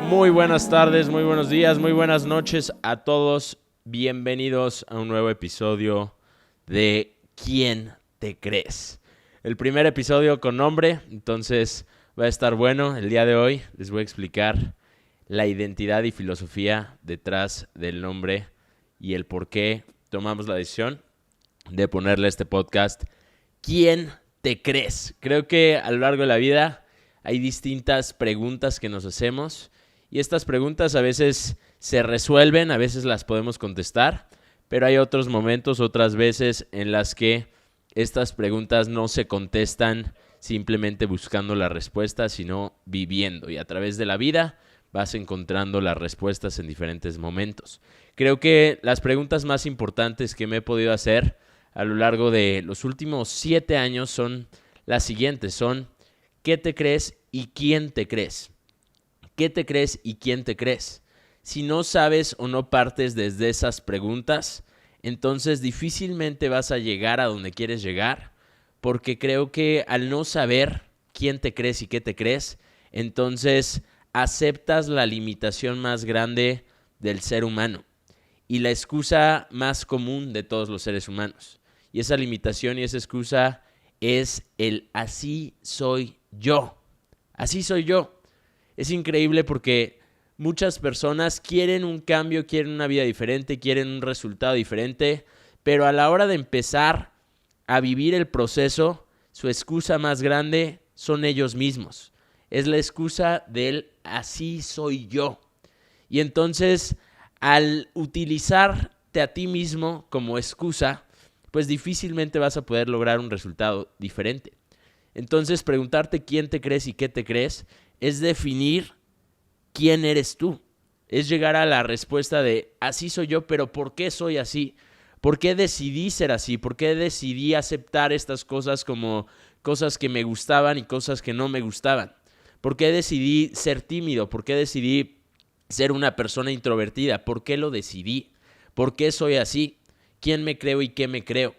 Muy buenas tardes, muy buenos días, muy buenas noches a todos. Bienvenidos a un nuevo episodio de ¿Quién te crees? El primer episodio con nombre, entonces va a estar bueno. El día de hoy les voy a explicar la identidad y filosofía detrás del nombre y el por qué tomamos la decisión de ponerle a este podcast ¿Quién te crees? Creo que a lo largo de la vida hay distintas preguntas que nos hacemos. Y estas preguntas a veces se resuelven, a veces las podemos contestar, pero hay otros momentos, otras veces en las que estas preguntas no se contestan simplemente buscando la respuesta, sino viviendo. Y a través de la vida vas encontrando las respuestas en diferentes momentos. Creo que las preguntas más importantes que me he podido hacer a lo largo de los últimos 7 años son las siguientes. Son ¿qué te crees y quién te crees? ¿Qué te crees y quién te crees? Si no sabes o no partes desde esas preguntas, entonces difícilmente vas a llegar a donde quieres llegar, porque creo que al no saber quién te crees y qué te crees, entonces aceptas la limitación más grande del ser humano y la excusa más común de todos los seres humanos. Y esa limitación y esa excusa es el así soy yo. Así soy yo. Es increíble porque muchas personas quieren un cambio, quieren una vida diferente, quieren un resultado diferente, pero a la hora de empezar a vivir el proceso, su excusa más grande son ellos mismos. Es la excusa del así soy yo. Y entonces, al utilizarte a ti mismo como excusa, pues difícilmente vas a poder lograr un resultado diferente. Entonces, preguntarte quién te crees y qué te crees es definir quién eres tú. Es llegar a la respuesta de así soy yo, pero ¿por qué soy así? ¿Por qué decidí ser así? ¿Por qué decidí aceptar estas cosas como cosas que me gustaban y cosas que no me gustaban? ¿Por qué decidí ser tímido? ¿Por qué decidí ser una persona introvertida? ¿Por qué lo decidí? ¿Por qué soy así? ¿Quién me creo y qué me creo?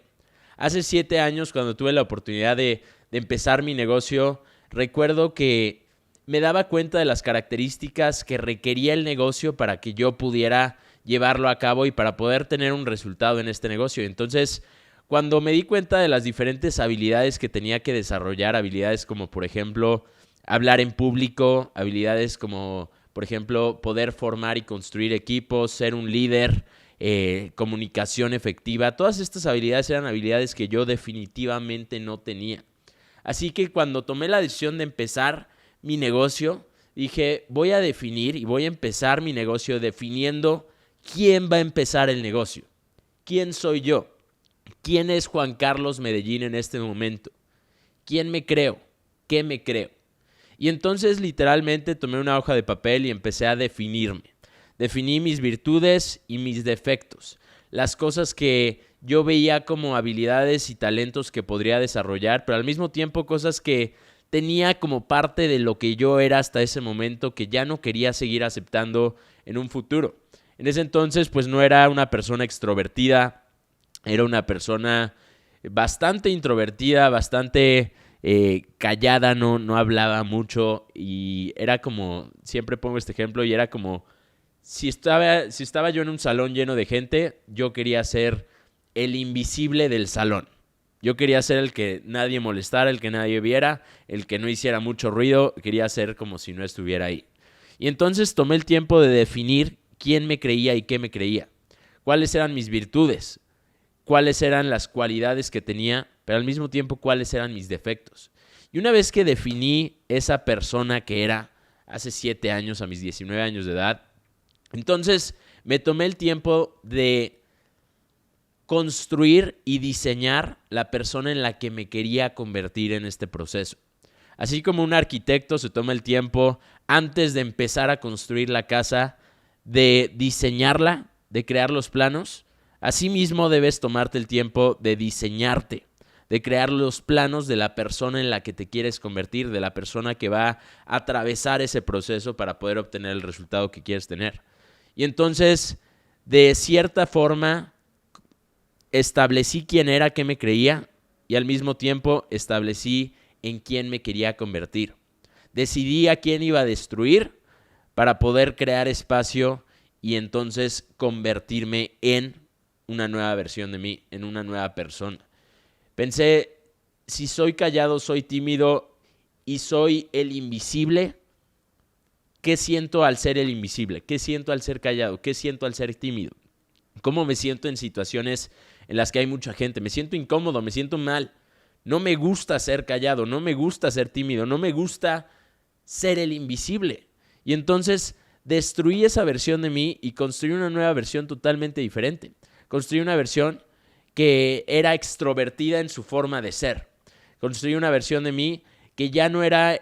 Hace 7 años, cuando tuve la oportunidad de empezar mi negocio, recuerdo que me daba cuenta de las características que requería el negocio para que yo pudiera llevarlo a cabo y para poder tener un resultado en este negocio. Entonces, cuando me di cuenta de las diferentes habilidades que tenía que desarrollar, habilidades como, por ejemplo, hablar en público, habilidades como, por ejemplo, poder formar y construir equipos, ser un líder, comunicación efectiva, todas estas habilidades eran habilidades que yo definitivamente no tenía. Así que cuando tomé la decisión de empezar mi negocio, dije, voy a definir y voy a empezar mi negocio definiendo quién va a empezar el negocio. ¿Quién soy yo? ¿Quién es Juan Carlos Medellín en este momento? ¿Quién me creo? ¿Qué me creo? Y entonces literalmente tomé una hoja de papel y empecé a definirme. Definí mis virtudes y mis defectos, las cosas que yo veía como habilidades y talentos que podría desarrollar, pero al mismo tiempo cosas que tenía como parte de lo que yo era hasta ese momento que ya no quería seguir aceptando en un futuro. En ese entonces pues no era una persona extrovertida, era una persona bastante introvertida, bastante callada, no hablaba mucho y era como, siempre pongo este ejemplo y era como si estaba yo en un salón lleno de gente, yo quería ser el invisible del salón. Yo quería ser el que nadie molestara, el que nadie viera, el que no hiciera mucho ruido. Quería ser como si no estuviera ahí. Y entonces tomé el tiempo de definir quién me creía y qué me creía. Cuáles eran mis virtudes, cuáles eran las cualidades que tenía, pero al mismo tiempo cuáles eran mis defectos. Y una vez que definí esa persona que era hace 7 años, a mis 19 años de edad, entonces me tomé el tiempo de construir y diseñar la persona en la que me quería convertir en este proceso. Así como un arquitecto se toma el tiempo antes de empezar a construir la casa, de diseñarla, de crear los planos, asimismo debes tomarte el tiempo de diseñarte, de crear los planos de la persona en la que te quieres convertir, de la persona que va a atravesar ese proceso para poder obtener el resultado que quieres tener. Y entonces, de cierta forma, establecí quién era, qué me creía, y al mismo tiempo establecí en quién me quería convertir. Decidí a quién iba a destruir para poder crear espacio y entonces convertirme en una nueva versión de mí, en una nueva persona. Pensé, si soy callado, soy tímido y soy el invisible, ¿qué siento al ser el invisible? ¿Qué siento al ser callado? ¿Qué siento al ser tímido? ¿Cómo me siento en situaciones en las que hay mucha gente? Me siento incómodo, me siento mal. No me gusta ser callado, no me gusta ser tímido, no me gusta ser el invisible. Y entonces destruí esa versión de mí y construí una nueva versión totalmente diferente. Construí una versión que era extrovertida en su forma de ser. Construí una versión de mí que ya no era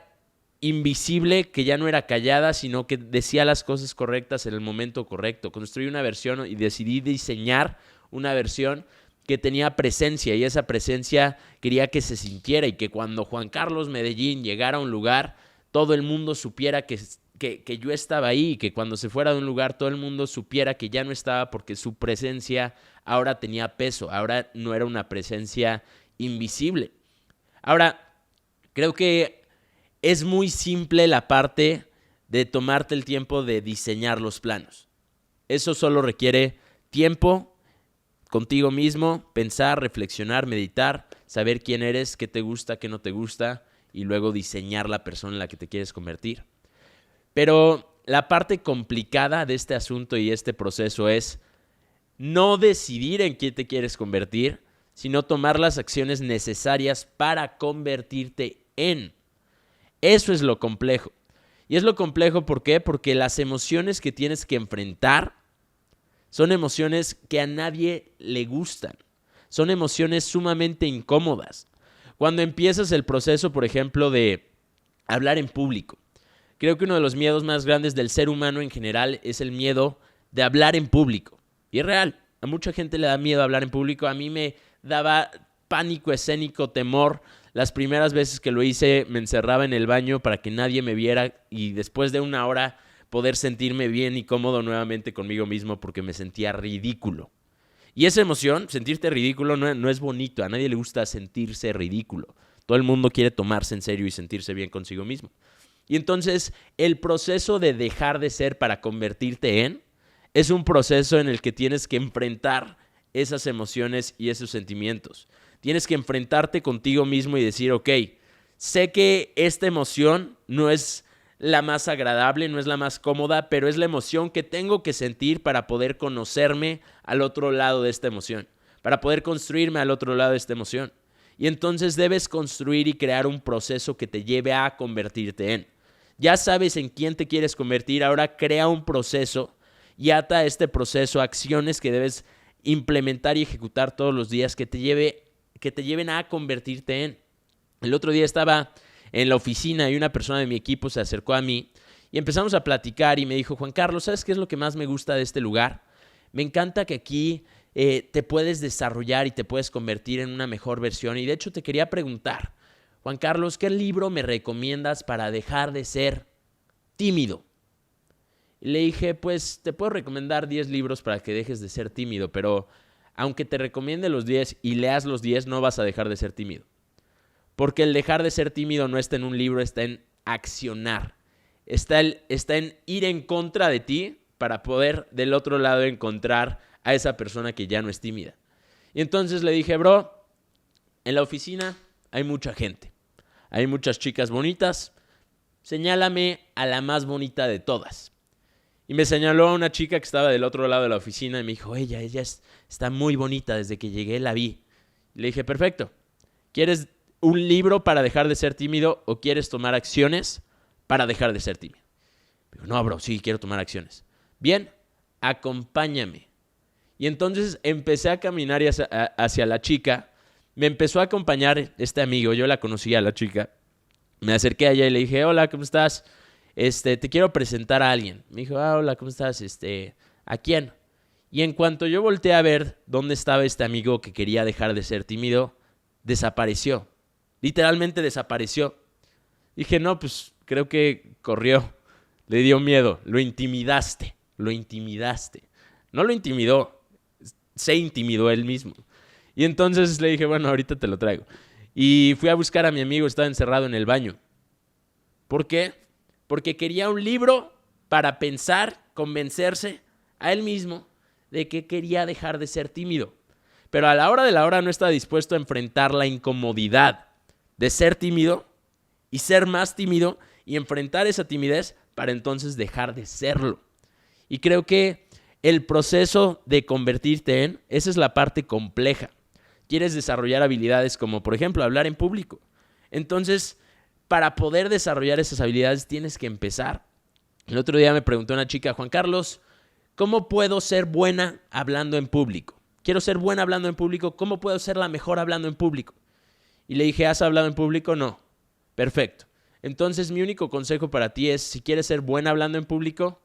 invisible, que ya no era callada, sino que decía las cosas correctas en el momento correcto. Construí una versión y decidí diseñar una versión que tenía presencia, y esa presencia quería que se sintiera y que cuando Juan Carlos Medellín llegara a un lugar, todo el mundo supiera que yo estaba ahí, y que cuando se fuera de un lugar todo el mundo supiera que ya no estaba, porque su presencia ahora tenía peso, ahora no era una presencia invisible. Ahora, creo que es muy simple la parte de tomarte el tiempo de diseñar los planos. Eso solo requiere tiempo contigo mismo, pensar, reflexionar, meditar, saber quién eres, qué te gusta, qué no te gusta, y luego diseñar la persona en la que te quieres convertir. Pero la parte complicada de este asunto y este proceso es no decidir en quién te quieres convertir, sino tomar las acciones necesarias para convertirte en. Eso es lo complejo. Y es lo complejo, ¿por qué? Porque las emociones que tienes que enfrentar son emociones que a nadie le gustan. Son emociones sumamente incómodas. Cuando empiezas el proceso, por ejemplo, de hablar en público, creo que uno de los miedos más grandes del ser humano en general es el miedo de hablar en público. Y es real. A mucha gente le da miedo hablar en público. A mí me daba pánico escénico, temor. Las primeras veces que lo hice me encerraba en el baño para que nadie me viera, y después de una hora poder sentirme bien y cómodo nuevamente conmigo mismo, porque me sentía ridículo. Y esa emoción, sentirte ridículo, no es bonito. A nadie le gusta sentirse ridículo. Todo el mundo quiere tomarse en serio y sentirse bien consigo mismo. Y entonces el proceso de dejar de ser para convertirte en es un proceso en el que tienes que enfrentar esas emociones y esos sentimientos. Tienes que enfrentarte contigo mismo y decir, ok, sé que esta emoción no es la más agradable, no es la más cómoda, pero es la emoción que tengo que sentir para poder conocerme al otro lado de esta emoción, para poder construirme al otro lado de esta emoción. Y entonces debes construir y crear un proceso que te lleve a convertirte en. Ya sabes en quién te quieres convertir, ahora crea un proceso y ata a este proceso acciones que debes implementar y ejecutar todos los días que te lleven a convertirte en. El otro día estaba en la oficina y una persona de mi equipo se acercó a mí y empezamos a platicar y me dijo, Juan Carlos, ¿sabes qué es lo que más me gusta de este lugar? Me encanta que aquí te puedes desarrollar y te puedes convertir en una mejor versión. Y de hecho te quería preguntar, Juan Carlos, ¿qué libro me recomiendas para dejar de ser tímido? Y le dije, pues te puedo recomendar 10 libros para que dejes de ser tímido, pero aunque te recomiende los 10 y leas los 10, no vas a dejar de ser tímido. Porque el dejar de ser tímido no está en un libro, está en accionar. Está en ir en contra de ti para poder del otro lado encontrar a esa persona que ya no es tímida. Y entonces le dije, bro, en la oficina hay mucha gente. Hay muchas chicas bonitas. Señálame a la más bonita de todas. Y me señaló a una chica que estaba del otro lado de la oficina y me dijo, ella está muy bonita, desde que llegué la vi. Y le dije, perfecto. ¿Quieres un libro para dejar de ser tímido o quieres tomar acciones para dejar de ser tímido? Me dijo, no, bro, sí, quiero tomar acciones. Bien, acompáñame. Y entonces empecé a caminar hacia la chica. Me empezó a acompañar este amigo, yo la conocía a la chica. Me acerqué a ella y le dije, hola, ¿cómo estás? Te quiero presentar a alguien. Me dijo, hola, ¿cómo estás? ¿A quién? Y en cuanto yo volteé a ver dónde estaba este amigo que quería dejar de ser tímido, desapareció. Literalmente desapareció. Dije, no, pues creo que corrió. Le dio miedo. Lo intimidaste. No lo intimidó. Se intimidó él mismo. Y entonces le dije, bueno, ahorita te lo traigo. Y fui a buscar a mi amigo, estaba encerrado en el baño. ¿Por qué? Porque quería un libro para pensar, convencerse a él mismo de que quería dejar de ser tímido. Pero a la hora de la hora no estaba dispuesto a enfrentar la incomodidad de ser tímido y ser más tímido y enfrentar esa timidez para entonces dejar de serlo. Y creo que el proceso de convertirte en, esa es la parte compleja. Quieres desarrollar habilidades como, por ejemplo, hablar en público. Entonces, para poder desarrollar esas habilidades tienes que empezar. El otro día me preguntó una chica, Juan Carlos, ¿cómo puedo ser buena hablando en público? Quiero ser buena hablando en público, ¿cómo puedo ser la mejor hablando en público? Y le dije, ¿has hablado en público? No. Perfecto. Entonces, mi único consejo para ti es, si quieres ser buena hablando en público,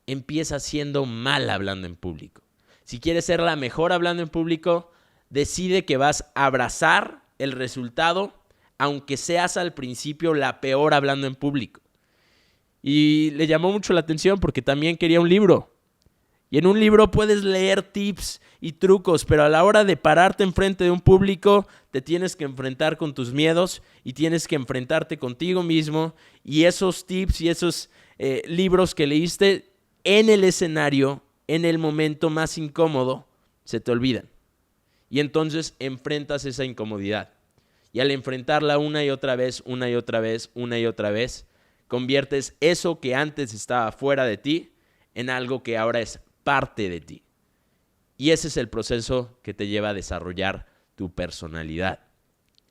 empieza siendo mal hablando en público. Si quieres ser la mejor hablando en público, decide que vas a abrazar el resultado, aunque seas al principio la peor hablando en público. Y le llamó mucho la atención porque también quería un libro. Y en un libro puedes leer tips y trucos, pero a la hora de pararte enfrente de un público, te tienes que enfrentar con tus miedos y tienes que enfrentarte contigo mismo. Y esos tips y esos libros que leíste en el escenario, en el momento más incómodo, se te olvidan. Y entonces enfrentas esa incomodidad. Y al enfrentarla una y otra vez, conviertes eso que antes estaba fuera de ti en algo que ahora es parte de ti. Y ese es el proceso que te lleva a desarrollar tu personalidad.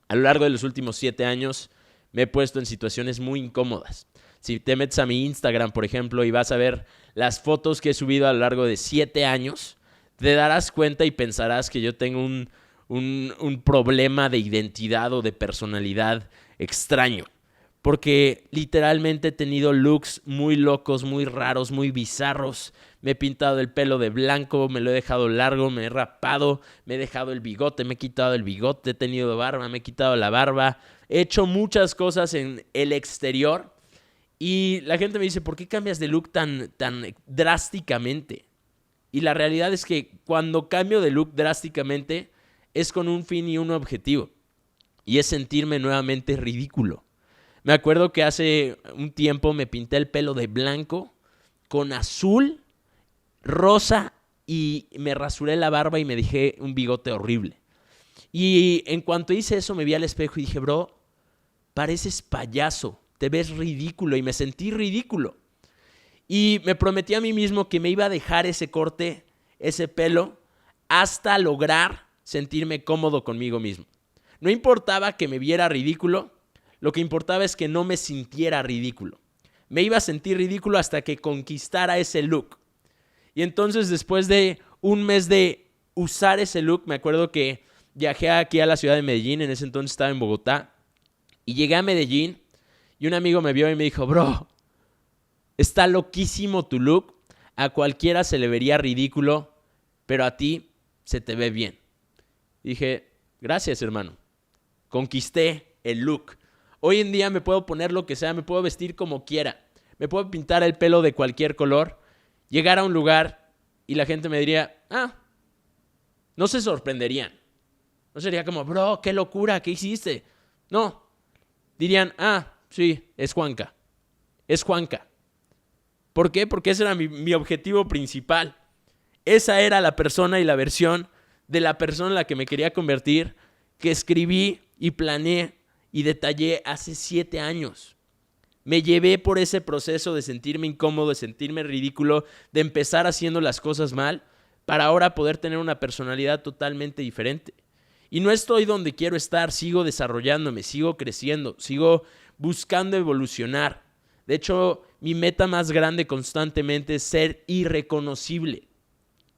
A lo largo de los últimos 7 años me he puesto en situaciones muy incómodas. Si te metes a mi Instagram, por ejemplo, y vas a ver las fotos que he subido a lo largo de 7 años, te darás cuenta y pensarás que yo tengo un problema de identidad o de personalidad extraño. Porque literalmente he tenido looks muy locos, muy raros, muy bizarros. Me he pintado el pelo de blanco, me lo he dejado largo, me he rapado, me he dejado el bigote, me he quitado el bigote, he tenido barba, me he quitado la barba. He hecho muchas cosas en el exterior y la gente me dice, ¿por qué cambias de look tan drásticamente? Y la realidad es que cuando cambio de look drásticamente es con un fin y un objetivo. Y es sentirme nuevamente ridículo. Me acuerdo que hace un tiempo me pinté el pelo de blanco con azul, rosa y me rasuré la barba y me dejé un bigote horrible. Y en cuanto hice eso me vi al espejo y dije, bro, pareces payaso, te ves ridículo y me sentí ridículo. Y me prometí a mí mismo que me iba a dejar ese corte, ese pelo, hasta lograr sentirme cómodo conmigo mismo. No importaba que me viera ridículo, lo que importaba es que no me sintiera ridículo. Me iba a sentir ridículo hasta que conquistara ese look. Y entonces después de un mes de usar ese look, me acuerdo que viajé aquí a la ciudad de Medellín, en ese entonces estaba en Bogotá, y llegué a Medellín y un amigo me vio y me dijo, bro, está loquísimo tu look, a cualquiera se le vería ridículo, pero a ti se te ve bien. Dije, gracias hermano, conquisté el look. Hoy en día me puedo poner lo que sea, me puedo vestir como quiera, me puedo pintar el pelo de cualquier color, llegar a un lugar y la gente me diría, no se sorprenderían. No sería como, bro, qué locura, ¿qué hiciste? No, dirían, sí, es Juanca. ¿Por qué? Porque ese era mi objetivo principal. Esa era la persona y la versión de la persona en la que me quería convertir, que escribí y planeé y detallé hace 7 años. Me llevé por ese proceso de sentirme incómodo, de sentirme ridículo, de empezar haciendo las cosas mal, para ahora poder tener una personalidad totalmente diferente. Y no estoy donde quiero estar, sigo desarrollándome, sigo creciendo, sigo buscando evolucionar. De hecho, mi meta más grande constantemente es ser irreconocible.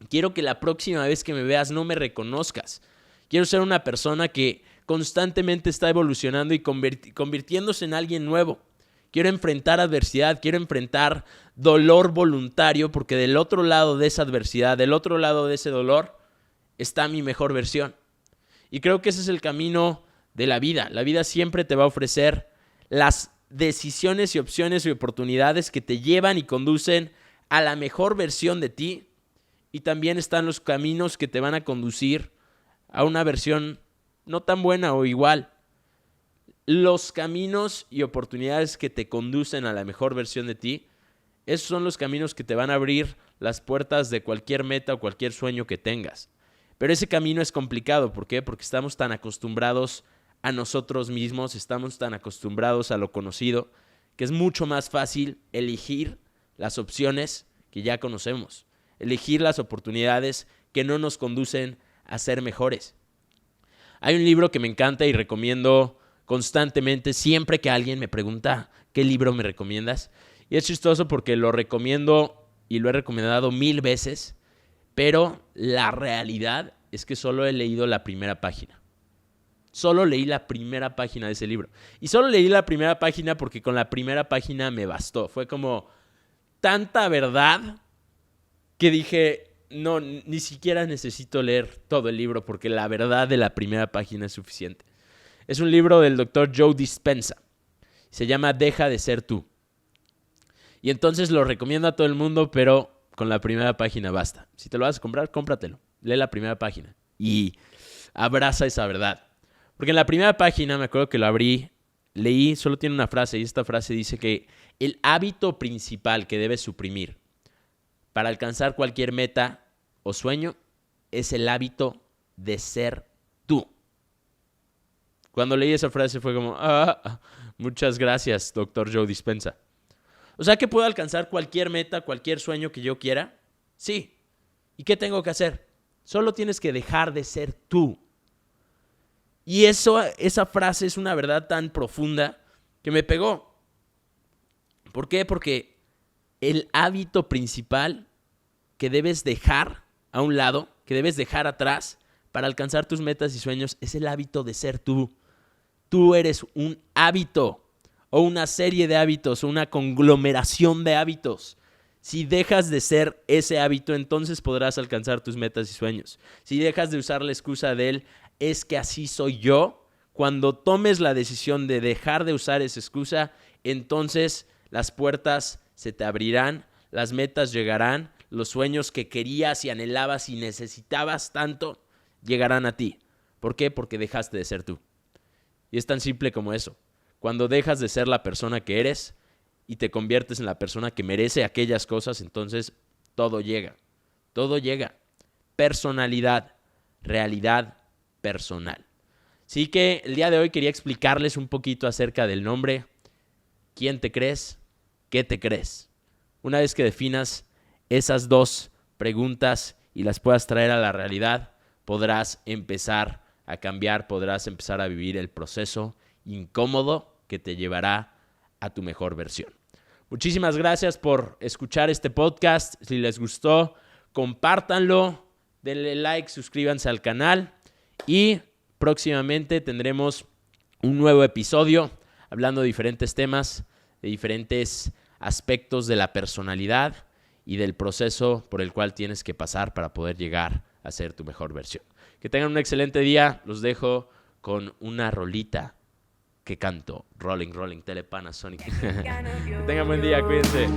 Quiero que la próxima vez que me veas no me reconozcas. Quiero ser una persona que constantemente está evolucionando y convirtiéndose en alguien nuevo. Quiero enfrentar adversidad, quiero enfrentar dolor voluntario, porque del otro lado de esa adversidad, del otro lado de ese dolor, está mi mejor versión. Y creo que ese es el camino de la vida. La vida siempre te va a ofrecer las decisiones y opciones y oportunidades que te llevan y conducen a la mejor versión de ti. Y también están los caminos que te van a conducir a una versión no tan buena o igual. Los caminos y oportunidades que te conducen a la mejor versión de ti, esos son los caminos que te van a abrir las puertas de cualquier meta o cualquier sueño que tengas. Pero ese camino es complicado. ¿Por qué? Porque estamos tan acostumbrados a nosotros mismos, estamos tan acostumbrados a lo conocido, que es mucho más fácil elegir las opciones que ya conocemos, elegir las oportunidades que no nos conducen a ser mejores. Hay un libro que me encanta y recomiendo constantemente siempre que alguien me pregunta ¿qué libro me recomiendas? Y es chistoso porque lo recomiendo y lo he recomendado 1000 veces, pero la realidad es que solo he leído la primera página. Solo leí la primera página de ese libro. Y solo leí la primera página porque con la primera página me bastó. Fue como tanta verdad que dije, no, ni siquiera necesito leer todo el libro porque la verdad de la primera página es suficiente. Es un libro del Dr. Joe Dispenza. Se llama Deja de ser tú. Y entonces lo recomiendo a todo el mundo, pero con la primera página basta. Si te lo vas a comprar, cómpratelo. Lee la primera página y abraza esa verdad. Porque en la primera página, me acuerdo que lo abrí, leí, solo tiene una frase, y esta frase dice que el hábito principal que debes suprimir para alcanzar cualquier meta o sueño es el hábito de ser tú. Cuando leí esa frase fue como, muchas gracias, Dr. Joe Dispenza. O sea que puedo alcanzar cualquier meta, cualquier sueño que yo quiera. Sí. ¿Y qué tengo que hacer? Solo tienes que dejar de ser tú. Y esa frase es una verdad tan profunda que me pegó. ¿Por qué? Porque el hábito principal que debes dejar a un lado, que debes dejar atrás para alcanzar tus metas y sueños, es el hábito de ser tú. Tú eres un hábito o una serie de hábitos o una conglomeración de hábitos. Si dejas de ser ese hábito, entonces podrás alcanzar tus metas y sueños. Si dejas de usar la excusa de él, es que así soy yo. Cuando tomes la decisión de dejar de usar esa excusa, entonces las puertas se te abrirán, las metas llegarán, los sueños que querías y anhelabas y necesitabas tanto llegarán a ti. ¿Por qué? Porque dejaste de ser tú. Y es tan simple como eso. Cuando dejas de ser la persona que eres y te conviertes en la persona que merece aquellas cosas, entonces todo llega. Todo llega. Personalidad, realidad personal. Así que el día de hoy quería explicarles un poquito acerca del nombre. ¿Quién te crees? ¿Qué te crees? Una vez que definas esas dos preguntas y las puedas traer a la realidad, podrás empezar a cambiar, podrás empezar a vivir el proceso incómodo que te llevará a tu mejor versión. Muchísimas gracias por escuchar este podcast. Si les gustó, compártanlo, denle like, suscríbanse al canal y próximamente tendremos un nuevo episodio hablando de diferentes temas, de diferentes aspectos de la personalidad y del proceso por el cual tienes que pasar para poder llegar a ser tu mejor versión. Que tengan un excelente día. Los dejo con una rolita que canto. Rolling, rolling, tele Panasonic. Que tengan buen día, cuídense.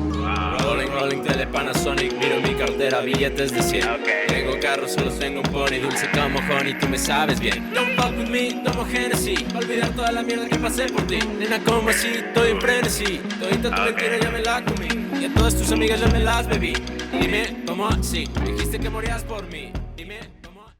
Rolling, rolling, tele Panasonic. Miro mi cartera, billetes de 100. Tengo carros, solo tengo un pony. Dulce como honey, tú me sabes bien. Don't fuck with me, tomo Genesis. Olvidar toda la mierda que pasé por ti. Nena, como así, estoy en frenesí. Todita tu mentira ya me la comí. Y a todas tus amigas ya me las bebí. Dime, ¿cómo así? Dijiste que morías por mí.